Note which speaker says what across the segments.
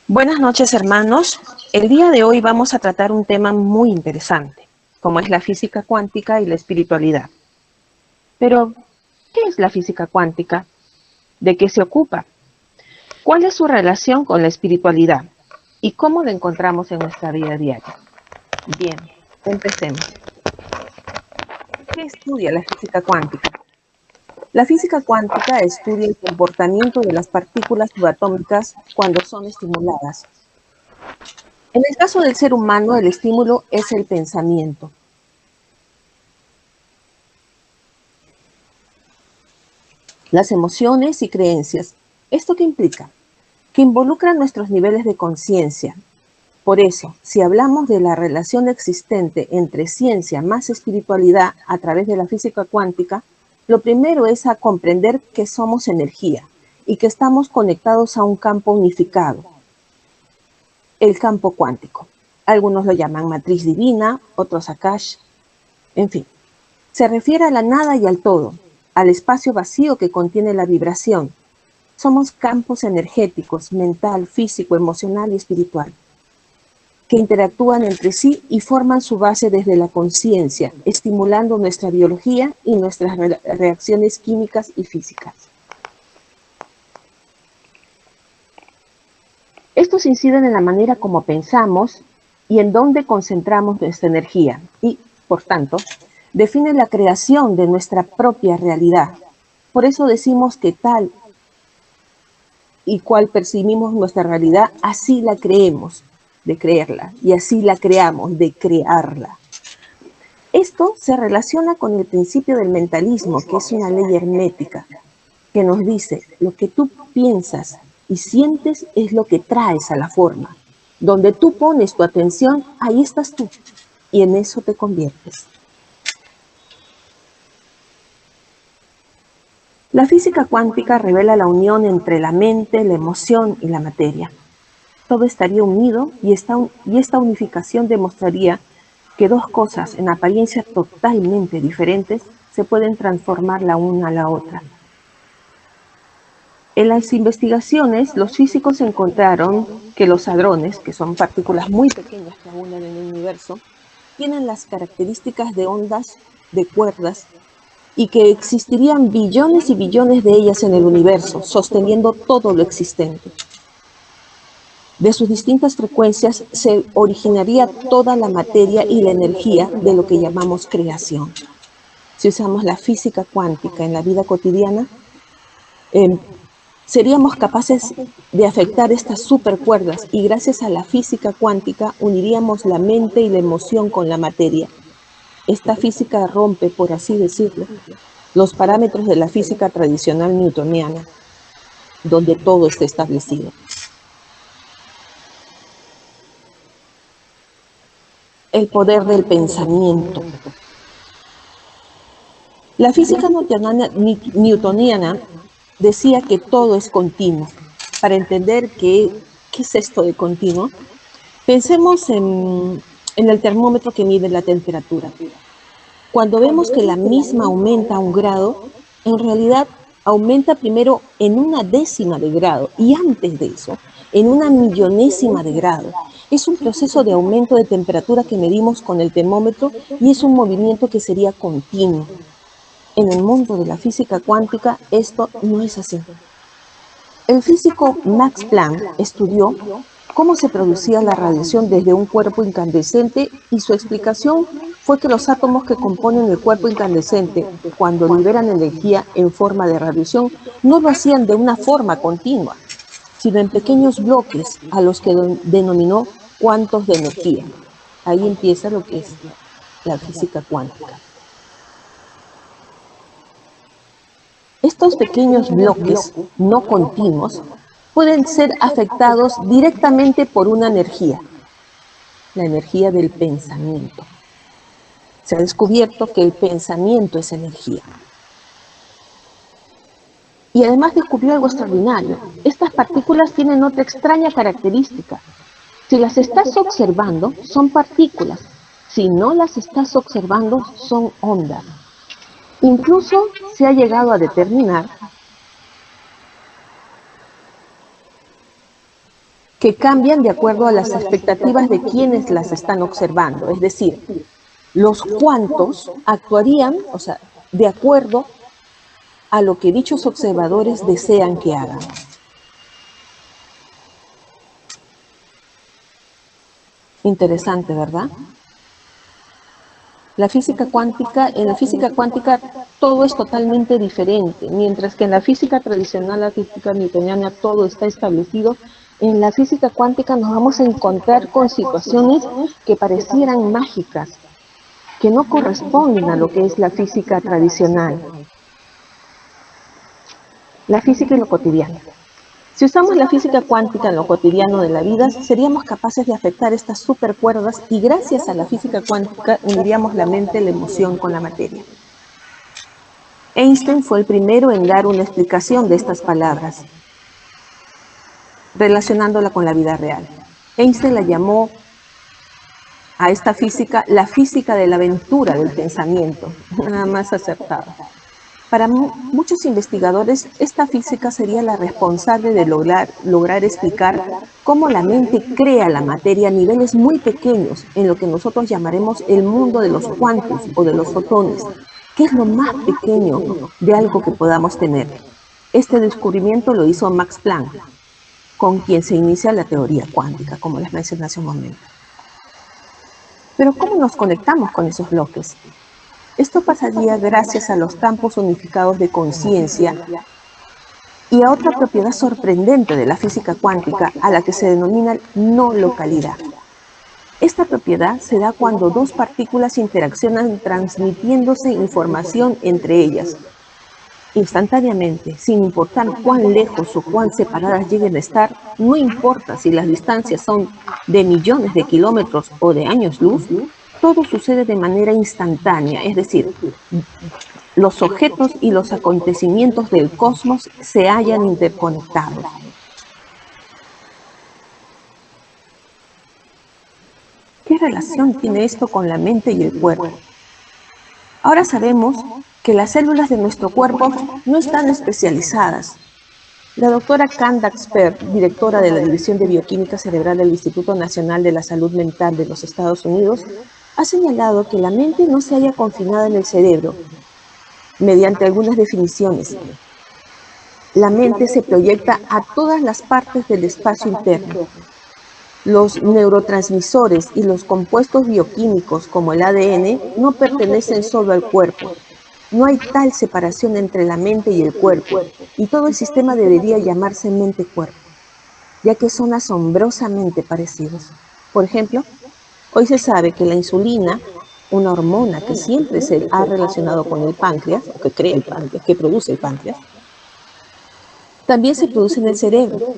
Speaker 1: Buenas noches, hermanos. El día de hoy vamos a tratar un tema muy interesante, como es la física cuántica y la espiritualidad. Pero, ¿qué es la física cuántica? ¿De qué se ocupa? ¿Cuál es su relación con la espiritualidad? ¿Y cómo la encontramos en nuestra vida diaria? Bien, empecemos. ¿Qué estudia la física cuántica? La física cuántica estudia el comportamiento de las partículas subatómicas cuando son estimuladas. En el caso del ser humano, el estímulo es el pensamiento. Las emociones y creencias. ¿Esto qué implica? Que involucran nuestros niveles de conciencia. Por eso, si hablamos de la relación existente entre ciencia más espiritualidad a través de la física cuántica, lo primero es a comprender que somos energía y que estamos conectados a un campo unificado, el campo cuántico. Algunos lo llaman matriz divina, otros Akash, en fin. Se refiere a la nada y al todo, al espacio vacío que contiene la vibración. Somos campos energéticos, mental, físico, emocional y espiritual, que interactúan entre sí y forman su base desde la conciencia, estimulando nuestra biología y nuestras reacciones químicas y físicas. Estos inciden en la manera como pensamos y en dónde concentramos nuestra energía y, por tanto, definen la creación de nuestra propia realidad. Por eso decimos que tal y cual percibimos nuestra realidad, así la creemos, de creerla, y así la creamos, de crearla. Esto se relaciona con el principio del mentalismo, que es una ley hermética, que nos dice, lo que tú piensas y sientes es lo que traes a la forma. Donde tú pones tu atención, ahí estás tú, y en eso te conviertes. La física cuántica revela la unión entre la mente, la emoción y la materia. Todo estaría unido y esta unificación demostraría que dos cosas en apariencia totalmente diferentes se pueden transformar la una a la otra. En las investigaciones, los físicos encontraron que los hadrones, que son partículas muy pequeñas que abundan en el universo, tienen las características de ondas de cuerdas y que existirían billones y billones de ellas en el universo, sosteniendo todo lo existente. De sus distintas frecuencias se originaría toda la materia y la energía de lo que llamamos creación. Si usamos la física cuántica en la vida cotidiana, seríamos capaces de afectar estas supercuerdas y gracias a la física cuántica uniríamos la mente y la emoción con la materia. Esta física rompe, por así decirlo, los parámetros de la física tradicional newtoniana, donde todo está establecido. El poder del pensamiento. La física newtoniana decía que todo es continuo. Para entender qué es esto de continuo, pensemos en el termómetro que mide la temperatura. Cuando vemos que la misma aumenta un grado, en realidad aumenta primero en una décima de grado y antes de eso, en una millonésima de grado. Es un proceso de aumento de temperatura que medimos con el termómetro y es un movimiento que sería continuo. En el mundo de la física cuántica esto no es así. El físico Max Planck estudió cómo se producía la radiación desde un cuerpo incandescente y su explicación fue que los átomos que componen el cuerpo incandescente, cuando liberan energía en forma de radiación, no lo hacían de una forma continua, sino en pequeños bloques a los que denominó cuantos de energía. Ahí empieza lo que es la física cuántica. Estos pequeños bloques no continuos pueden ser afectados directamente por una energía, la energía del pensamiento. Se ha descubierto que el pensamiento es energía. Y además descubrió algo extraordinario. Estas partículas tienen otra extraña característica. Si las estás observando, son partículas. Si no las estás observando, son ondas. Incluso se ha llegado a determinar que cambian de acuerdo a las expectativas de quienes las están observando. Es decir, los cuantos actuarían, o sea, de acuerdo a lo que dichos observadores desean que hagan. Interesante, ¿verdad? En la física cuántica todo es totalmente diferente, mientras que en la física tradicional, la física newtoniana, todo está establecido. En la física cuántica nos vamos a encontrar con situaciones que parecieran mágicas, que no corresponden a lo que es la física tradicional. La física y lo cotidiano. Si usamos la física cuántica en lo cotidiano de la vida, seríamos capaces de afectar estas supercuerdas y gracias a la física cuántica uniríamos la mente, la emoción con la materia. Einstein fue el primero en dar una explicación de estas palabras, relacionándola con la vida real. Einstein la llamó a esta física la física de la aventura del pensamiento, nada más acertado. Para muchos investigadores, esta física sería la responsable de lograr explicar cómo la mente crea la materia a niveles muy pequeños, en lo que nosotros llamaremos el mundo de los cuantos o de los fotones, que es lo más pequeño de algo que podamos tener. Este descubrimiento lo hizo Max Planck, con quien se inicia la teoría cuántica, como les mencioné hace un momento. Pero ¿cómo nos conectamos con esos bloques? Esto pasaría gracias a los campos unificados de conciencia y a otra propiedad sorprendente de la física cuántica, a la que se denomina no localidad. Esta propiedad se da cuando dos partículas interaccionan transmitiéndose información entre ellas, instantáneamente, sin importar cuán lejos o cuán separadas lleguen a estar. No importa si las distancias son de millones de kilómetros o de años luz, todo sucede de manera instantánea, es decir, los objetos y los acontecimientos del cosmos se hallan interconectados. ¿Qué relación tiene esto con la mente y el cuerpo? Ahora sabemos que las células de nuestro cuerpo no están especializadas. La doctora Kanda Expert, directora de la División de Bioquímica Cerebral del Instituto Nacional de la Salud Mental de los Estados Unidos, ha señalado que la mente no se halla confinada en el cerebro. Mediante algunas definiciones, la mente se proyecta a todas las partes del espacio interno. Los neurotransmisores y los compuestos bioquímicos, como el ADN, no pertenecen solo al cuerpo. No hay tal separación entre la mente y el cuerpo, y todo el sistema debería llamarse mente-cuerpo, ya que son asombrosamente parecidos. Por ejemplo, hoy se sabe que la insulina, una hormona que siempre se ha relacionado con el páncreas, o que crea el páncreas, que produce el páncreas, también se produce en el cerebro.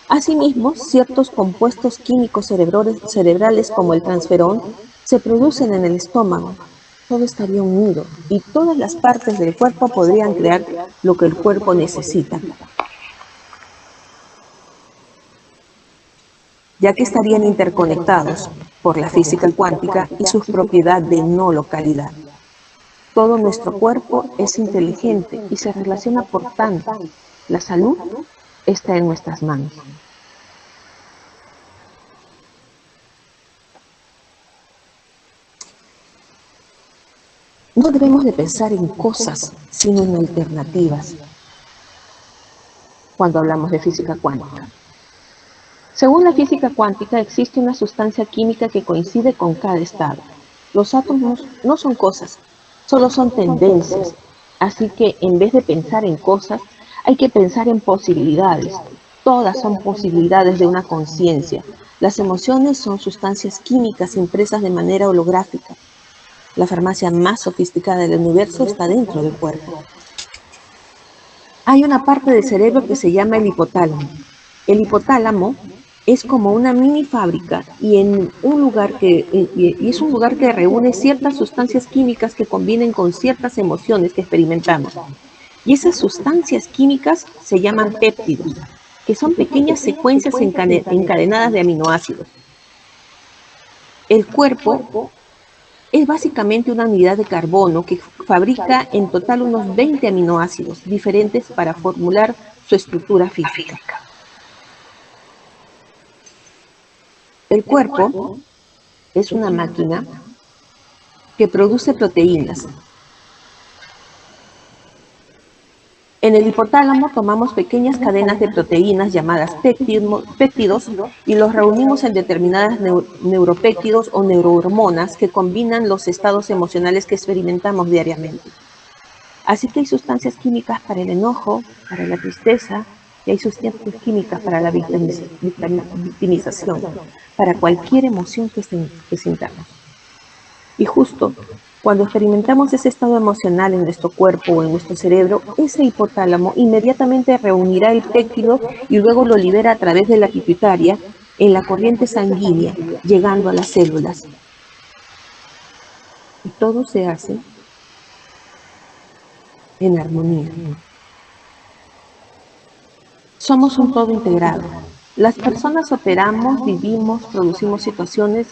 Speaker 1: Asimismo, ciertos compuestos químicos cerebrales como el transferón se producen en el estómago. Todo estaría unido y todas las partes del cuerpo podrían crear lo que el cuerpo necesita, ya que estarían interconectados por la física cuántica y su propiedad de no localidad. Todo nuestro cuerpo es inteligente y se relaciona, por tanto, la salud está en nuestras manos. No debemos de pensar en cosas, sino en alternativas, cuando hablamos de física cuántica. Según la física cuántica, existe una sustancia química que coincide con cada estado. Los átomos no son cosas, solo son tendencias. Así que en vez de pensar en cosas, hay que pensar en posibilidades. Todas son posibilidades de una conciencia. Las emociones son sustancias químicas impresas de manera holográfica. La farmacia más sofisticada del universo está dentro del cuerpo. Hay una parte del cerebro que se llama el hipotálamo. El hipotálamo es como una mini fábrica y es un lugar que reúne ciertas sustancias químicas que convienen con ciertas emociones que experimentamos. Y esas sustancias químicas se llaman péptidos, que son pequeñas secuencias encadenadas de aminoácidos. El cuerpo es básicamente una unidad de carbono que fabrica en total unos 20 aminoácidos diferentes para formular su estructura física. El cuerpo es una máquina que produce proteínas. En el hipotálamo tomamos pequeñas cadenas de proteínas llamadas péptidos y los reunimos en determinadas neuropéptidos o neurohormonas que combinan los estados emocionales que experimentamos diariamente. Así que hay sustancias químicas para el enojo, para la tristeza, y hay sustancias químicas para la victimización, para cualquier emoción que sintamos. Y justo cuando experimentamos ese estado emocional en nuestro cuerpo o en nuestro cerebro, ese hipotálamo inmediatamente reunirá el péptido y luego lo libera a través de la pituitaria en la corriente sanguínea, llegando a las células. Y todo se hace en armonía. Somos un todo integrado. Las personas operamos, vivimos, producimos situaciones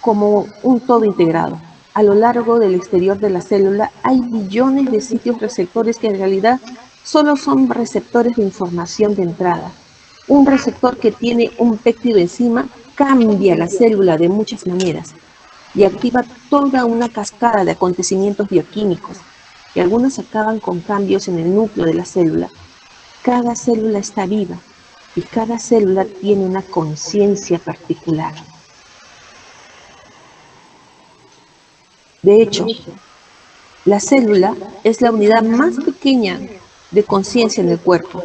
Speaker 1: como un todo integrado. A lo largo del exterior de la célula hay billones de sitios receptores que en realidad solo son receptores de información de entrada. Un receptor que tiene un péptido encima cambia la célula de muchas maneras y activa toda una cascada de acontecimientos bioquímicos, y algunos acaban con cambios en el núcleo de la célula. Cada célula está viva y cada célula tiene una conciencia particular. De hecho, la célula es la unidad más pequeña de conciencia en el cuerpo.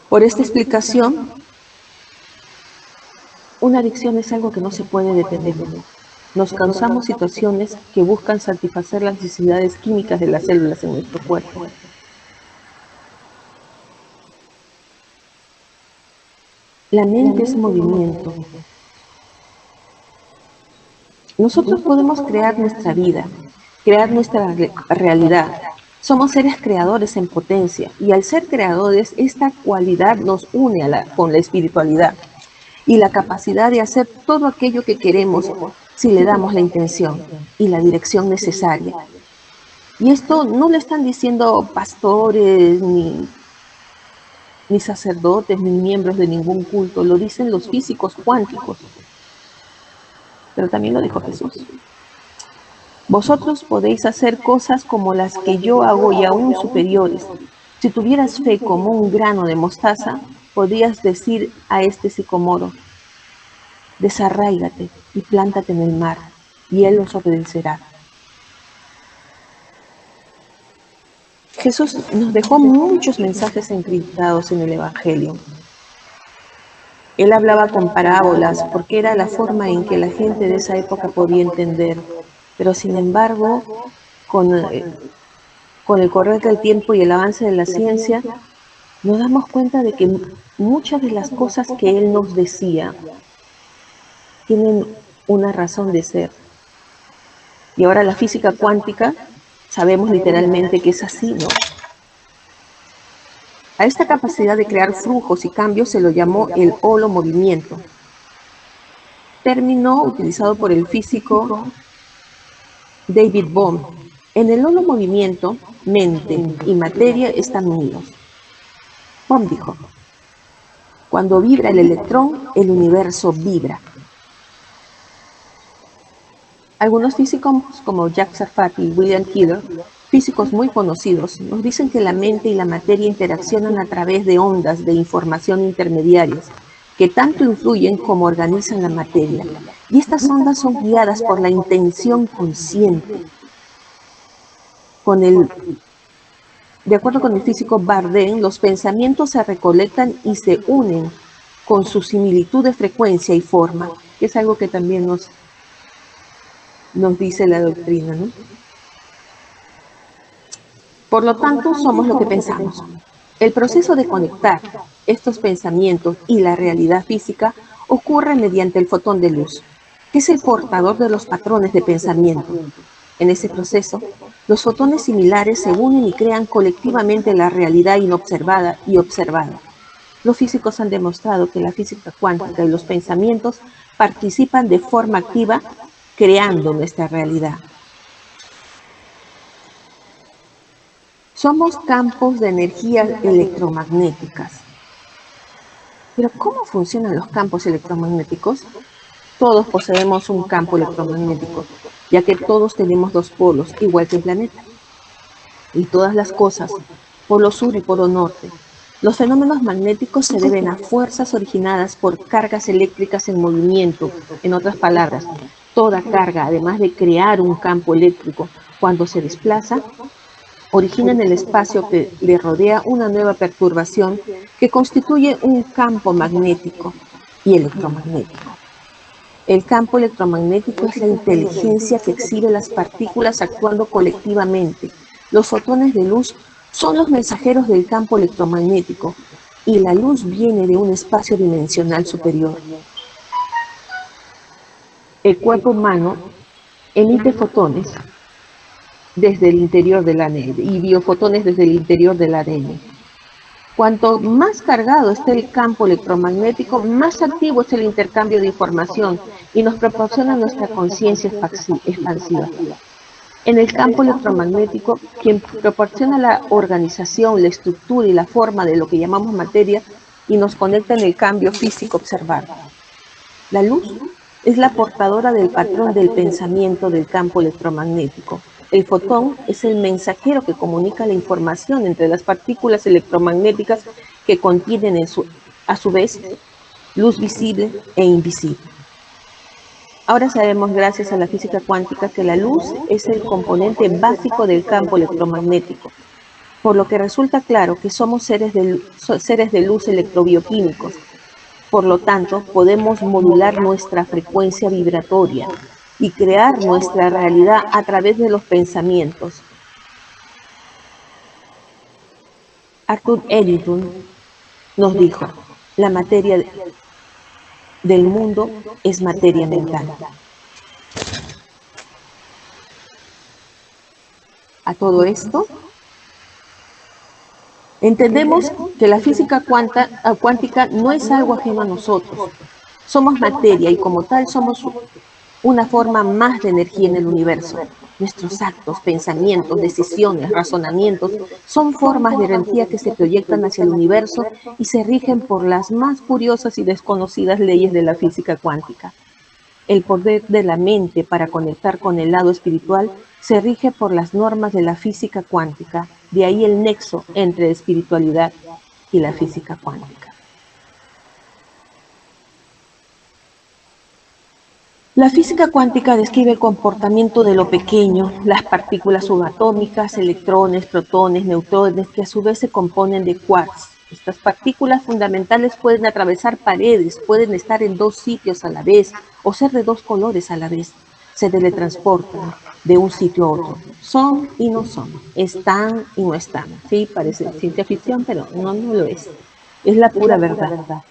Speaker 1: Por esta explicación, una adicción es algo que no se puede detener. Nos causamos situaciones que buscan satisfacer las necesidades químicas de las células en nuestro cuerpo. La mente es movimiento. Nosotros podemos crear nuestra vida, crear nuestra realidad. Somos seres creadores en potencia y al ser creadores, esta cualidad nos une con la espiritualidad y la capacidad de hacer todo aquello que queremos si le damos la intención y la dirección necesaria. Y esto no lo están diciendo pastores, ni sacerdotes, ni miembros de ningún culto, lo dicen los físicos cuánticos. Pero también lo dijo Jesús. Vosotros podéis hacer cosas como las que yo hago y aún superiores. Si tuvieras fe como un grano de mostaza, podrías decir a este sicomoro, desarráigate y plántate en el mar, y él os obedecerá. Jesús nos dejó muchos mensajes encriptados en el Evangelio. Él hablaba con parábolas porque era la forma en que la gente de esa época podía entender. Pero sin embargo, con el correr del tiempo y el avance de la ciencia, nos damos cuenta de que muchas de las cosas que él nos decía tienen una razón de ser. Y ahora la física cuántica, sabemos literalmente que es así, ¿no? A esta capacidad de crear flujos y cambios se lo llamó el holomovimiento, término utilizado por el físico David Bohm. En el holomovimiento, mente y materia están unidos. Bohm dijo, cuando vibra el electrón, el universo vibra. Algunos físicos como Jacques Sarfati y William Keeler, físicos muy conocidos, nos dicen que la mente y la materia interaccionan a través de ondas de información intermediarias que tanto influyen como organizan la materia. Y estas ondas son guiadas por la intención consciente. De acuerdo con el físico Bardeen, los pensamientos se recolectan y se unen con su similitud de frecuencia y forma, que es algo que también nos dice la doctrina, ¿no? Por lo tanto, somos lo que pensamos. El proceso de conectar estos pensamientos y la realidad física ocurre mediante el fotón de luz, que es el portador de los patrones de pensamiento. En ese proceso, los fotones similares se unen y crean colectivamente la realidad inobservada y observada. Los físicos han demostrado que la física cuántica y los pensamientos participan de forma activa creando nuestra realidad. Somos campos de energía electromagnéticas. Pero ¿cómo funcionan los campos electromagnéticos? Todos poseemos un campo electromagnético, ya que todos tenemos dos polos, igual que el planeta. Y todas las cosas, polo sur y polo norte. Los fenómenos magnéticos se deben a fuerzas originadas por cargas eléctricas en movimiento. En otras palabras, toda carga, además de crear un campo eléctrico, cuando se desplaza, origina en el espacio que le rodea una nueva perturbación que constituye un campo magnético y electromagnético. El campo electromagnético es la inteligencia que exhibe las partículas actuando colectivamente. Los fotones de luz son los mensajeros del campo electromagnético y la luz viene de un espacio dimensional superior. El cuerpo humano emite fotones desde el interior del ADN y biofotones desde el interior del ADN. Cuanto más cargado esté el campo electromagnético, más activo es el intercambio de información y nos proporciona nuestra conciencia expansiva. En el campo electromagnético, quien proporciona la organización, la estructura y la forma de lo que llamamos materia y nos conecta en el cambio físico observado. La luz es la portadora del patrón del pensamiento del campo electromagnético. El fotón es el mensajero que comunica la información entre las partículas electromagnéticas que contienen a su vez luz visible e invisible. Ahora sabemos, gracias a la física cuántica, que la luz es el componente básico del campo electromagnético, por lo que resulta claro que somos seres de luz electrobioquímicos. Por lo tanto, podemos modular nuestra frecuencia vibratoria y crear nuestra realidad a través de los pensamientos. Arthur Eddington nos dijo, la materia del mundo es materia mental. A todo esto, entendemos que la física cuántica no es algo ajeno a nosotros. Somos materia y como tal somos una forma más de energía en el universo. Nuestros actos, pensamientos, decisiones, razonamientos son formas de energía que se proyectan hacia el universo y se rigen por las más curiosas y desconocidas leyes de la física cuántica. El poder de la mente para conectar con el lado espiritual se rige por las normas de la física cuántica, de ahí el nexo entre espiritualidad y la física cuántica. La física cuántica describe el comportamiento de lo pequeño, las partículas subatómicas, electrones, protones, neutrones, que a su vez se componen de quarks. Estas partículas fundamentales pueden atravesar paredes, pueden estar en dos sitios a la vez o ser de dos colores a la vez. Se teletransportan de un sitio a otro. Son y no son, están y no están. Sí, parece ciencia ficción, pero no lo es. Es la pura verdad.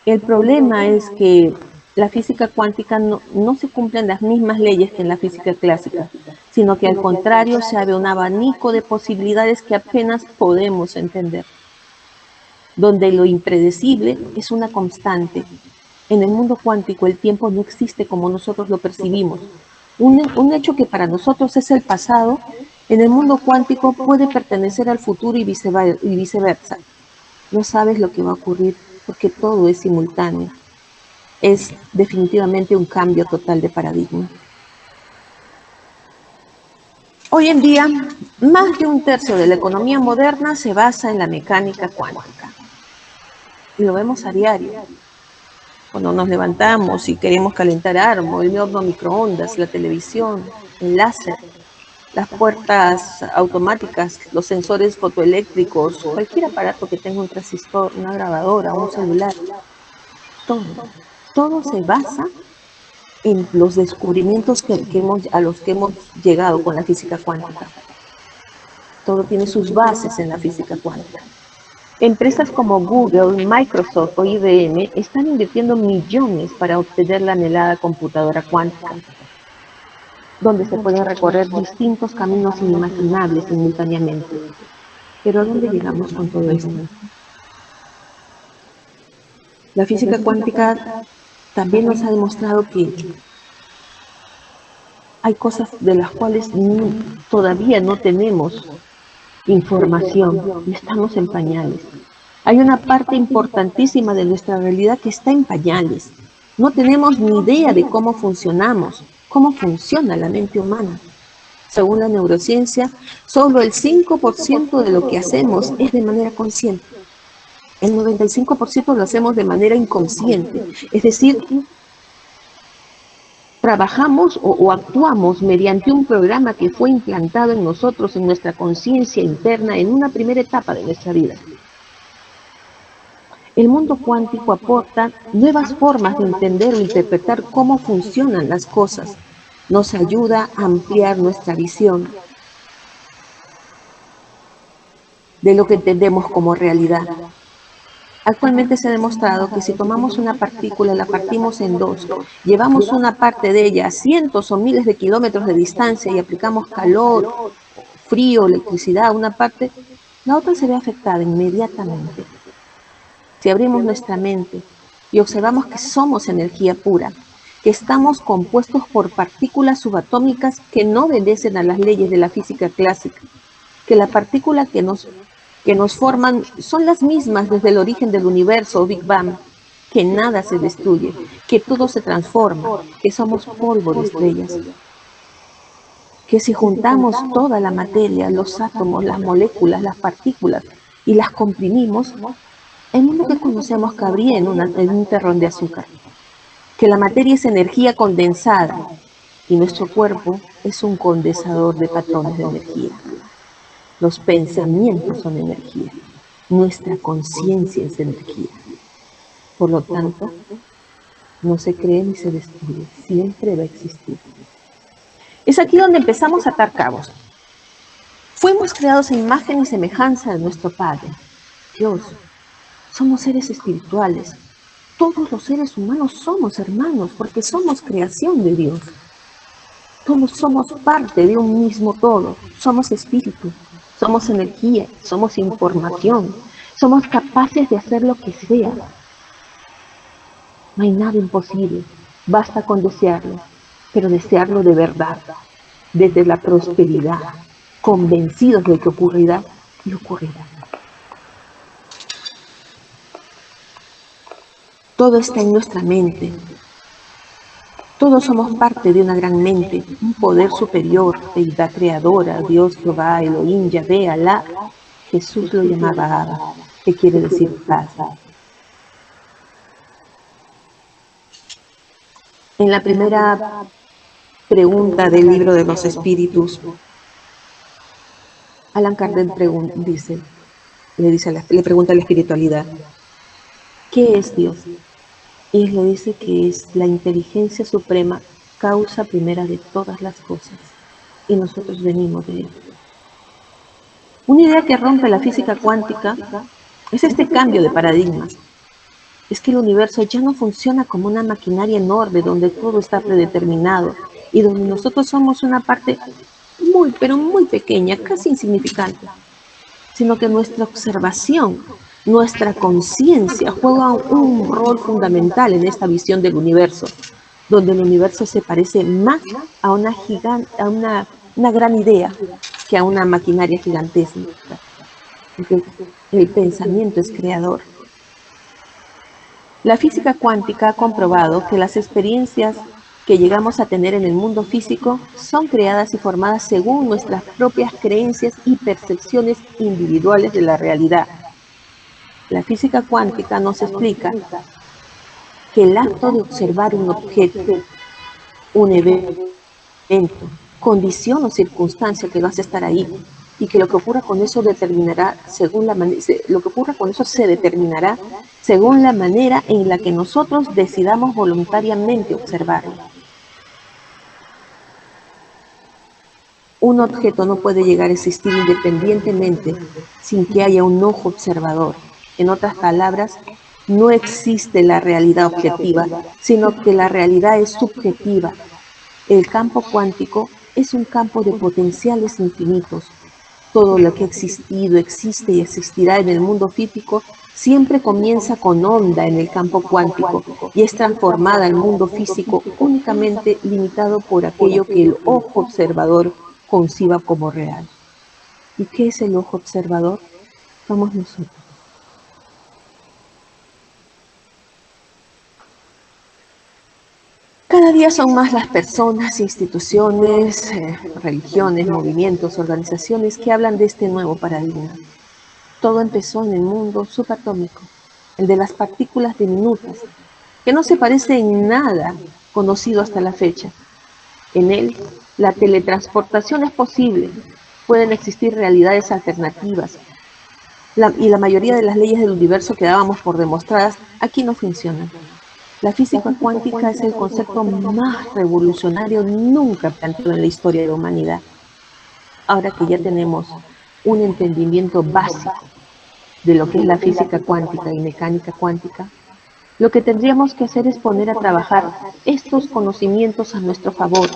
Speaker 1: El problema es que la física cuántica no se cumplen las mismas leyes que en la física clásica, sino que al contrario se abre un abanico de posibilidades que apenas podemos entender, donde lo impredecible es una constante. En el mundo cuántico el tiempo no existe como nosotros lo percibimos. Un hecho que para nosotros es el pasado, en el mundo cuántico puede pertenecer al futuro y viceversa. No sabes lo que va a ocurrir porque todo es simultáneo. Es definitivamente un cambio total de paradigma. Hoy en día, más de un tercio de la economía moderna se basa en la mecánica cuántica. Y lo vemos a diario. Cuando nos levantamos y queremos calentar algo, el horno microondas, la televisión, el láser, las puertas automáticas, los sensores fotoeléctricos, cualquier aparato que tenga un transistor, una grabadora, un celular, todo se basa en los descubrimientos a los que hemos llegado con la física cuántica. Todo tiene sus bases en la física cuántica. Empresas como Google, Microsoft o IBM están invirtiendo millones para obtener la anhelada computadora cuántica, donde se pueden recorrer distintos caminos inimaginables simultáneamente. Pero ¿a dónde llegamos con todo esto? La física cuántica también nos ha demostrado que hay cosas de las cuales todavía no tenemos información y estamos en pañales. Hay una parte importantísima de nuestra realidad que está en pañales. No tenemos ni idea de cómo funcionamos, cómo funciona la mente humana. Según la neurociencia, solo el 5% de lo que hacemos es de manera consciente. El 95% lo hacemos de manera inconsciente, es decir, trabajamos o actuamos mediante un programa que fue implantado en nosotros, en nuestra conciencia interna, en una primera etapa de nuestra vida. El mundo cuántico aporta nuevas formas de entender o interpretar cómo funcionan las cosas. Nos ayuda a ampliar nuestra visión de lo que entendemos como realidad. Actualmente se ha demostrado que si tomamos una partícula, la partimos en dos, llevamos una parte de ella a cientos o miles de kilómetros de distancia y aplicamos calor, frío, electricidad a una parte, la otra se ve afectada inmediatamente. Si abrimos nuestra mente y observamos que somos energía pura, que estamos compuestos por partículas subatómicas que no obedecen a las leyes de la física clásica, que la partícula que nos forman son las mismas desde el origen del universo o Big Bang, que nada se destruye, que todo se transforma, que somos polvo de estrellas, que si juntamos toda la materia, los átomos, las moléculas, las partículas y las comprimimos, el mundo que conocemos cabría en un terrón de azúcar, que la materia es energía condensada y nuestro cuerpo es un condensador de patrones de energía. Los pensamientos son energía, nuestra conciencia es energía. Por lo tanto, no se cree ni se destruye, siempre va a existir. Es aquí donde empezamos a atar cabos. Fuimos creados a imagen y semejanza de nuestro Padre, Dios. Somos seres espirituales. Todos los seres humanos somos hermanos porque somos creación de Dios. Todos somos parte de un mismo todo. Somos espíritu, somos energía, somos información. Somos capaces de hacer lo que sea. No hay nada imposible. Basta con desearlo, pero desearlo de verdad, desde la prosperidad, convencidos de que ocurrirá y ocurrirá. Todo está en nuestra mente. Todos somos parte de una gran mente, un poder superior, deidad creadora, Dios, Jehová, Elohim, Yahvé, Alá. Jesús lo llamaba Abba, que quiere decir paz. En la primera pregunta del libro de los espíritus, Allan Kardec le pregunta a la espiritualidad, ¿qué es Dios? Y él le dice que es la inteligencia suprema, causa primera de todas las cosas, y nosotros venimos de él. Una idea que rompe la física cuántica es este cambio de paradigmas. Es que el universo ya no funciona como una maquinaria enorme donde todo está predeterminado y donde nosotros somos una parte muy, pero muy pequeña, casi insignificante, sino que nuestra observación, nuestra conciencia juega un rol fundamental en esta visión del universo, donde el universo se parece más a una gran idea que a una maquinaria gigantesca, porque el pensamiento es creador. La física cuántica ha comprobado que las experiencias que llegamos a tener en el mundo físico son creadas y formadas según nuestras propias creencias y percepciones individuales de la realidad. La física cuántica nos explica que el acto de observar un objeto, un evento, condición o circunstancia que vas a estar ahí, y que lo que ocurra con eso determinará se determinará según la manera en la que nosotros decidamos voluntariamente observarlo. Un objeto no puede llegar a existir independientemente sin que haya un ojo observador. En otras palabras, no existe la realidad objetiva, sino que la realidad es subjetiva. El campo cuántico es un campo de potenciales infinitos. Todo lo que ha existido, existe y existirá en el mundo físico siempre comienza con onda en el campo cuántico y es transformada al mundo físico únicamente limitado por aquello que el ojo observador conciba como real. ¿Y qué es el ojo observador? Somos nosotros. Cada día son más las personas, instituciones, religiones, movimientos, organizaciones que hablan de este nuevo paradigma. Todo empezó en el mundo subatómico, el de las partículas diminutas, que no se parece en nada conocido hasta la fecha. En él, la teletransportación es posible, pueden existir realidades alternativas, y la mayoría de las leyes del universo que dábamos por demostradas aquí no funcionan. La física cuántica es el concepto más revolucionario nunca planteado en la historia de la humanidad. Ahora que ya tenemos un entendimiento básico de lo que es la física cuántica y mecánica cuántica, lo que tendríamos que hacer es poner a trabajar estos conocimientos a nuestro favor.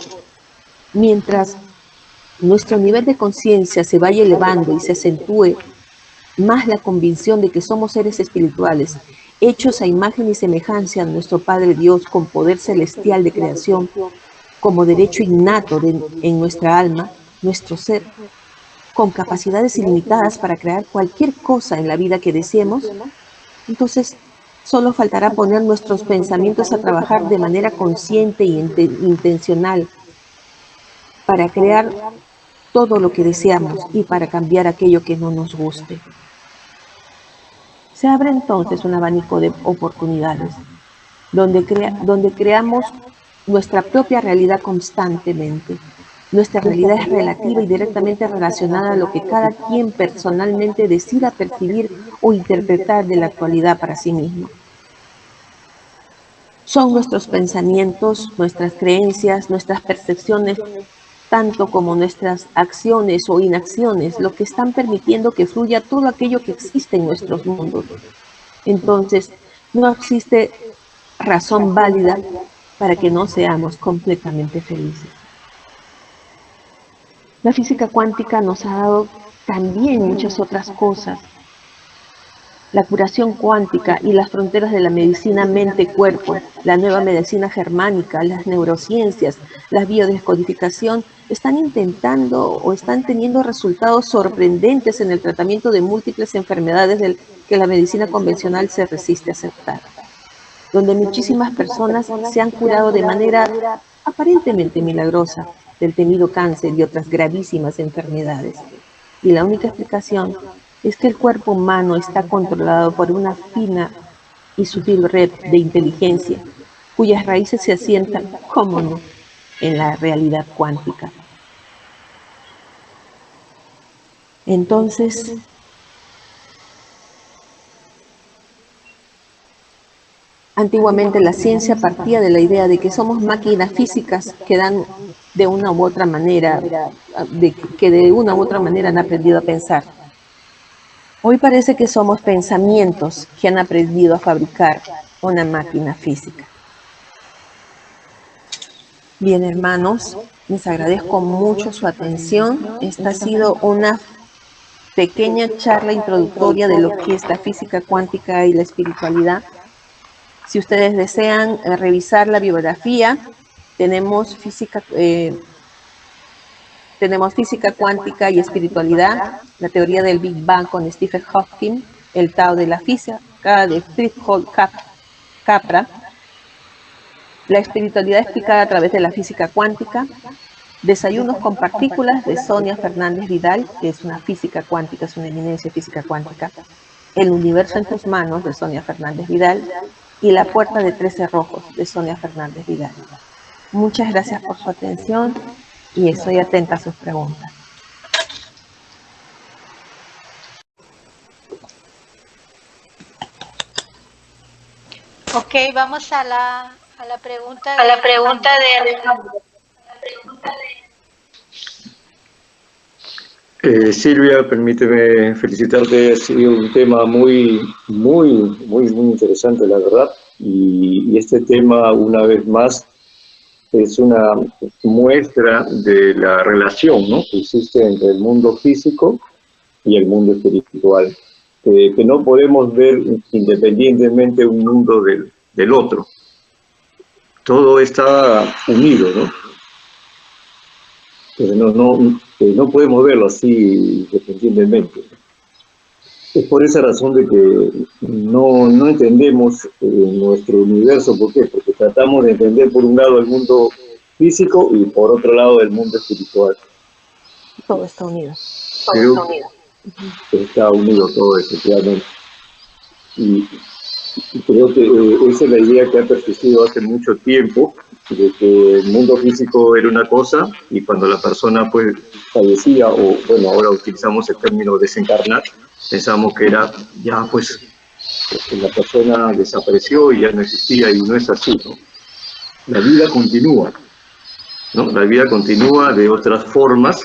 Speaker 1: Mientras nuestro nivel de conciencia se vaya elevando y se acentúe más la convicción de que somos seres espirituales, hechos a imagen y semejanza de nuestro Padre Dios con poder celestial de creación, como derecho innato en nuestra alma, nuestro ser, con capacidades ilimitadas para crear cualquier cosa en la vida que deseemos, entonces solo faltará poner nuestros pensamientos a trabajar de manera consciente e intencional para crear todo lo que deseamos y para cambiar aquello que no nos guste. Se abre entonces un abanico de oportunidades, donde creamos nuestra propia realidad constantemente. Nuestra realidad es relativa y directamente relacionada a lo que cada quien personalmente decida percibir o interpretar de la actualidad para sí mismo. Son nuestros pensamientos, nuestras creencias, nuestras percepciones, tanto como nuestras acciones o inacciones, lo que están permitiendo que fluya todo aquello que existe en nuestros mundos. Entonces, no existe razón válida para que no seamos completamente felices. La física cuántica nos ha dado también muchas otras cosas. La curación cuántica y las fronteras de la medicina mente-cuerpo, la nueva medicina germánica, las neurociencias, la biodescodificación, están intentando o están teniendo resultados sorprendentes en el tratamiento de múltiples enfermedades que la medicina convencional se resiste a aceptar, donde muchísimas personas se han curado de manera aparentemente milagrosa del temido cáncer y otras gravísimas enfermedades. Y la única explicación es que el cuerpo humano está controlado por una fina y sutil red de inteligencia, cuyas raíces se asientan, cómo no, en la realidad cuántica. Entonces, antiguamente la ciencia partía de la idea de que somos máquinas físicas que dan de una u otra manera, que de una u otra manera han aprendido a pensar. Hoy parece que somos pensamientos que han aprendido a fabricar una máquina física. Bien, hermanos, les agradezco mucho su atención. Esta ha sido una pequeña charla introductoria de lo que es la física cuántica y la espiritualidad. Si ustedes desean revisar la bibliografía, tenemos física cuántica y espiritualidad, la teoría del Big Bang con Stephen Hawking, el Tao de la física de Fritjof Capra, la espiritualidad explicada a través de la física cuántica, Desayunos con partículas de Sonia Fernández Vidal, que es una física cuántica, es una eminencia física cuántica, El universo en tus manos de Sonia Fernández Vidal y La puerta de 13 rojos de Sonia Fernández Vidal. Muchas gracias por su atención y estoy atenta a sus preguntas.
Speaker 2: Ok, vamos a la pregunta de Alejandro.
Speaker 3: Silvia, permíteme felicitarte, ha sido un tema muy interesante, la verdad, y este tema, una vez más, es una muestra de la relación, ¿no?, que existe entre el mundo físico y el mundo espiritual, que no podemos ver independientemente un mundo del otro. Todo está unido, ¿no? Pero no podemos verlo así independientemente. Es por esa razón de que no entendemos nuestro universo. ¿Por qué? Porque tratamos de entender por un lado el mundo físico y por otro lado el mundo espiritual.
Speaker 1: Todo está unido.
Speaker 3: Creo que está unido todo, efectivamente. Y creo que esa es la idea que ha persistido hace mucho tiempo, de que el mundo físico era una cosa y cuando la persona pues fallecía, o bueno, ahora utilizamos el término desencarnar, pensamos que era ya pues que la persona desapareció y ya no existía, y no es así, ¿no? La vida continúa, ¿no? La vida continúa de otras formas,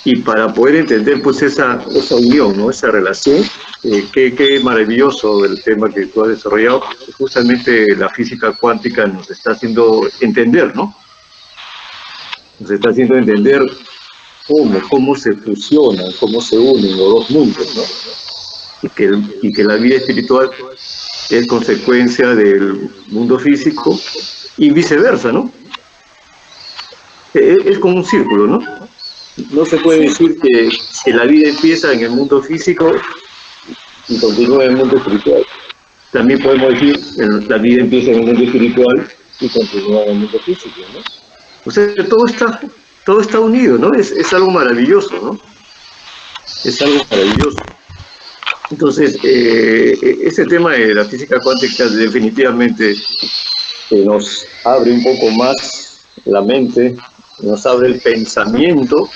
Speaker 3: y para poder entender pues esa unión, ¿no? Esa relación, qué maravilloso el tema que tú has desarrollado. Justamente la física cuántica nos está haciendo entender, ¿no? Nos está haciendo entender cómo se fusionan, cómo se unen los dos mundos, ¿no? Y que la vida espiritual es consecuencia del mundo físico y viceversa, ¿no? Es como un círculo, ¿no? No se puede decir que la vida empieza en el mundo físico y continúa en el mundo espiritual. También podemos decir que la vida empieza en el mundo espiritual y continúa en el mundo físico, ¿no? O sea, todo está unido, ¿no? Es algo maravilloso, ¿no? Es algo maravilloso. Entonces, ese tema de la física cuántica definitivamente nos abre un poco más la mente, nos abre el pensamiento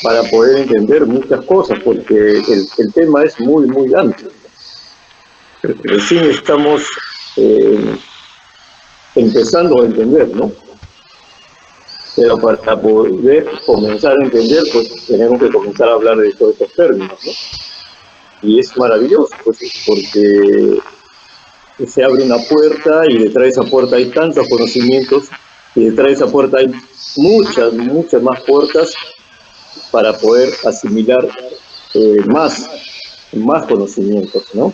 Speaker 3: para poder entender muchas cosas, porque el tema es muy, muy amplio. Recién estamos empezando a entender, ¿no? Pero para poder comenzar a entender, pues tenemos que comenzar a hablar de todos estos términos, ¿no? Y es maravilloso, pues, porque se abre una puerta y detrás de esa puerta hay tantos conocimientos, y detrás de esa puerta hay muchas más puertas para poder asimilar más conocimientos, ¿no?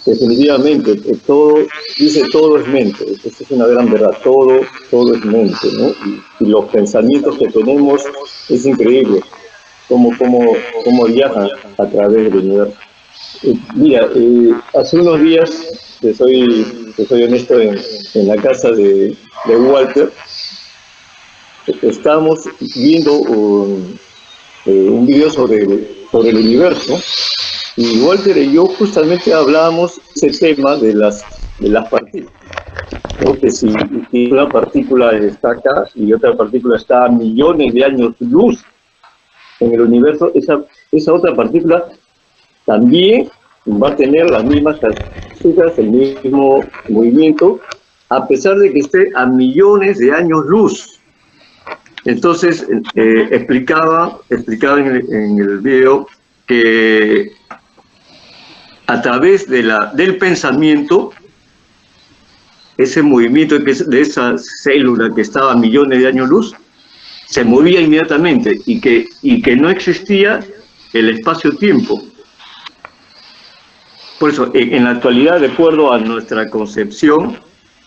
Speaker 3: Definitivamente, todo es mente. Esa es una gran verdad, todo es mente, ¿no? Y los pensamientos que tenemos es increíble cómo viajan a través del universo. Mira, hace unos días, te soy honesto, en la casa de Walter, estábamos viendo un video sobre el universo, y Walter y yo justamente hablábamos ese tema de las partículas. ¿No? Que si una partícula está acá y otra partícula está a millones de años luz en el universo, esa otra partícula también va a tener las mismas características, el mismo movimiento, a pesar de que esté a millones de años luz. Entonces, explicaba en el video que a través del pensamiento, ese movimiento de esa célula que estaba a millones de años luz, se movía inmediatamente, y que no existía el espacio-tiempo. Por eso, en la actualidad, de acuerdo a nuestra concepción,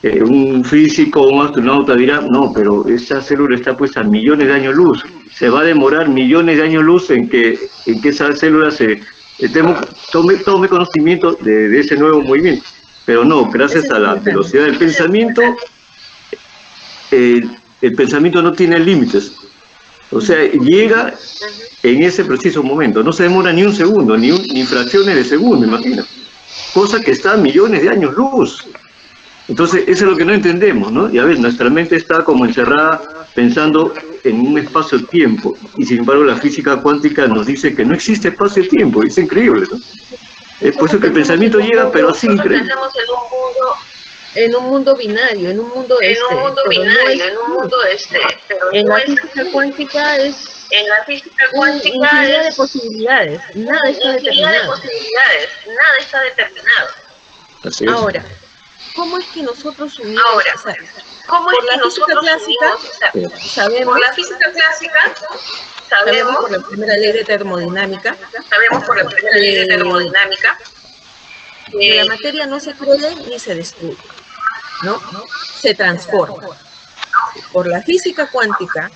Speaker 3: un físico o un astronauta dirá, no, pero esa célula está puesta a millones de años luz, se va a demorar millones de años luz en que esa célula tome conocimiento de ese nuevo movimiento. Pero no, gracias a la velocidad del pensamiento, el pensamiento no tiene límites. O sea, llega en ese preciso momento, no se demora ni un segundo, ni fracciones de segundo, imagina. Cosa que está a millones de años luz. Entonces, eso es lo que no entendemos, ¿no? Y a ver, nuestra mente está como encerrada pensando en un espacio-tiempo, y sin embargo la física cuántica nos dice que no existe espacio-tiempo. Es increíble, ¿no? Es por eso que el pensamiento llega, pero así increíble.
Speaker 1: En un mundo binario, en un mundo en la física cuántica es infinidad de posibilidades, nada está determinado.
Speaker 3: Así es.
Speaker 1: Ahora, ¿cómo es que nosotros unimos? Por la física clásica, sabemos por la primera ley de termodinámica, que la materia no se crea ni se destruye, ¿no? Se transforma. Por la física cuántica,